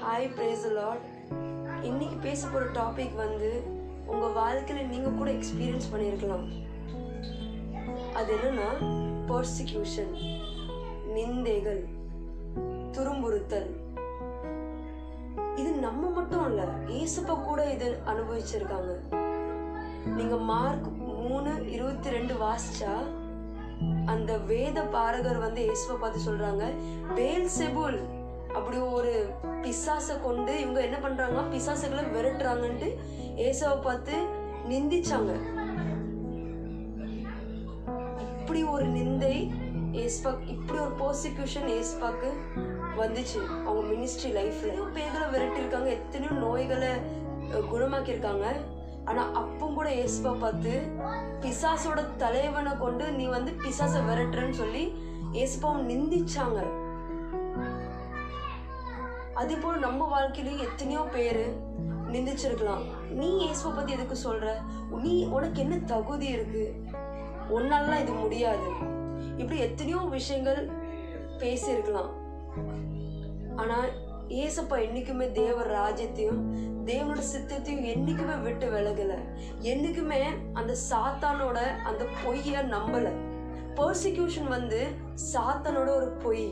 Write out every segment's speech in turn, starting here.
Hi praise the Lord. இன்னைக்கு பேச போகிற டாபிக் வந்து உங்கள் வாழ்க்கையில் நீங்கள் கூட எக்ஸ்பீரியன்ஸ் பண்ணியிருக்கலாம். அது என்னன்னா பர்சிக்யூஷன், நிந்தைகள், துரும்புறுத்தல். இது நம்ம மட்டும் இல்லை, ஏசப்பா கூட இது அனுபவிச்சிருக்காங்க. நீங்கள் மார்க் 3:22 வாசிச்சா அந்த வேத பாரகர் வந்து ஏசப்பா பார்த்து சொல்றாங்க, பெயல்செபூல் அப்படி ஒரு பிசாசை கொண்டு இவங்க என்ன பண்றாங்க, பிசாசுகளை விரட்டுறாங்கன்ட்டு ஏசப்பா பார்த்து நிந்திச்சாங்க. இப்படி ஒரு நிந்தை ஏசப்பா, இப்படி ஒரு பர்சிக்யூஷன் ஏசப்பாக்கு வந்துச்சு அவங்க மினிஸ்ட்ரி லைஃப்ல. பேர்களை விரட்டிருக்காங்க, எத்தனையோ நோய்களை குணமாக்கியிருக்காங்க. ஆனா அப்பவும் கூட ஏசப்பா பார்த்து பிசாசோட தலைவனை கொண்டு நீ வந்து பிசாசை விரட்டுறன்னு சொல்லி ஏசப்பாவும் நிந்திச்சாங்க. அதே போல நம்ம வாழ்க்கையிலும் எத்தனையோ பேரு நிந்திச்சிருக்கலாம். நீ ஏசப்பா பத்தி எதுக்கு சொல்ற, உனக்கு என்ன தகுதி இருக்கு, உன்னாலாம் இது முடியாது, இப்படி எத்தனையோ விஷயங்கள் பேசியிருக்கலாம். ஆனா ஏசப்பா என்னைக்குமே தேவ ராஜ்யத்தையும் தேவனோட சித்தத்தையும் என்னைக்குமே விட்டு விலகல. என்னைக்குமே அந்த சாத்தானோட அந்த பொய்ய நம்பல. பர்சிக்யூஷன் வந்து சாத்தானோட ஒரு பொய்,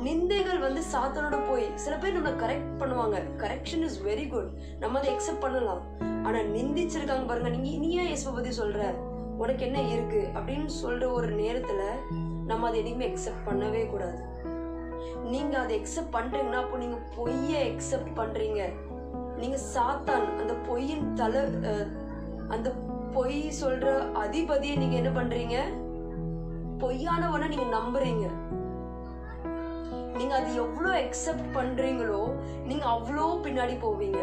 நிந்தைகள் வந்து சாத்தானோட பொய். சில பேர் நம்ம கரெக்ட் பண்ணுவாங்க, கரெக்ஷன் இஸ் வெரி குட், நம்ம அதை அக்செப்ட் பண்ணலாம். ஆனா நிந்திச்சிருக்காங்க பாருங்க, நீ ஏன் இயேசுவை பத்தி சொல்ற, உனக்கு என்ன இருக்கு அப்படின்னு சொல்ற ஒரு நேரத்துல நம்ம அதை எதுவுமே அக்செப்ட் பண்ணவே கூடாது. நீங்க அதை அக்செப்ட் பண்றீங்கன்னா அப்போ நீங்க பொய்ய அக்செப்ட் பண்றீங்க. நீங்க சாத்தான் அந்த பொய்யின் அந்த பொய் சொல்ற அதிபதியை நீங்க என்ன பண்றீங்க, பொய்யானவனை நீங்க நம்புறீங்க. நீங்க அது எவ்வளோ அக்செப்ட் பண்றீங்களோ நீங்க அவ்வளோ பின்னாடி போவீங்க.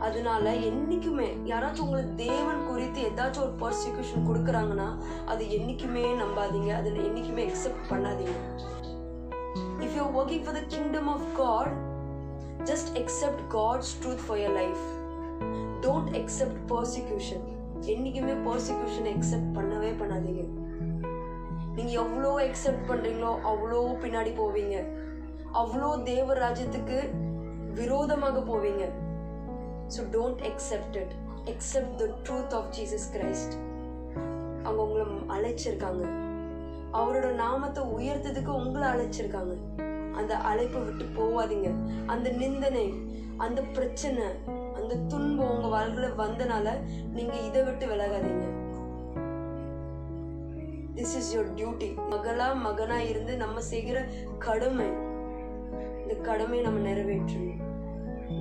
அதனால என்னைக்குமே யாராச்சும் உங்களுக்கு தேவன் குறித்து ஏதாச்சும் ஒரு பர்சிக்யூஷன் கொடுக்குறாங்கன்னா அது என்னைக்குமே நம்பாதீங்க, அதை என்னைக்குமே அக்செப்ட் பண்ணாதீங்க. If you're working for the kingdom of God, just accept God's truth for your life. Don't accept persecution. என்னைக்குமே persecution accept பண்ணவே பண்ணாதீங்க. நீங்க எவ்வளோ அக்செப்ட் பண்றீங்களோ அவ்வளோ பின்னாடி போவீங்க, அவ்வளோ தேவ ராஜ்யத்துக்கு விரோதமாக போவீங்க. So don't accept it. Accept the truth of Jesus Christ. அவங்க உங்களை அழைச்சிருக்காங்க, அவரோட நாமத்தை உயர்த்ததுக்கு உங்களை அழைச்சிருக்காங்க. அந்த அழைப்பை விட்டு போவாதீங்க. அந்த நிந்தனை, அந்த பிரச்சனை, அந்த துன்பம் உங்க வாழ்க்கையில வந்தனால நீங்க இதை விட்டு விலகாதீங்க. This is your duty. மகனா இருந்து நம்ம செய்கிற கடமை, இந்த கடமையை நம்ம நிறைவேற்றணும்.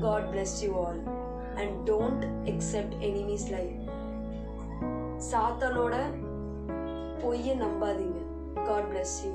God bless you all and don't accept enemy's lie. சாத்தானோட பொய்யை நம்பாதீங்க. God bless you.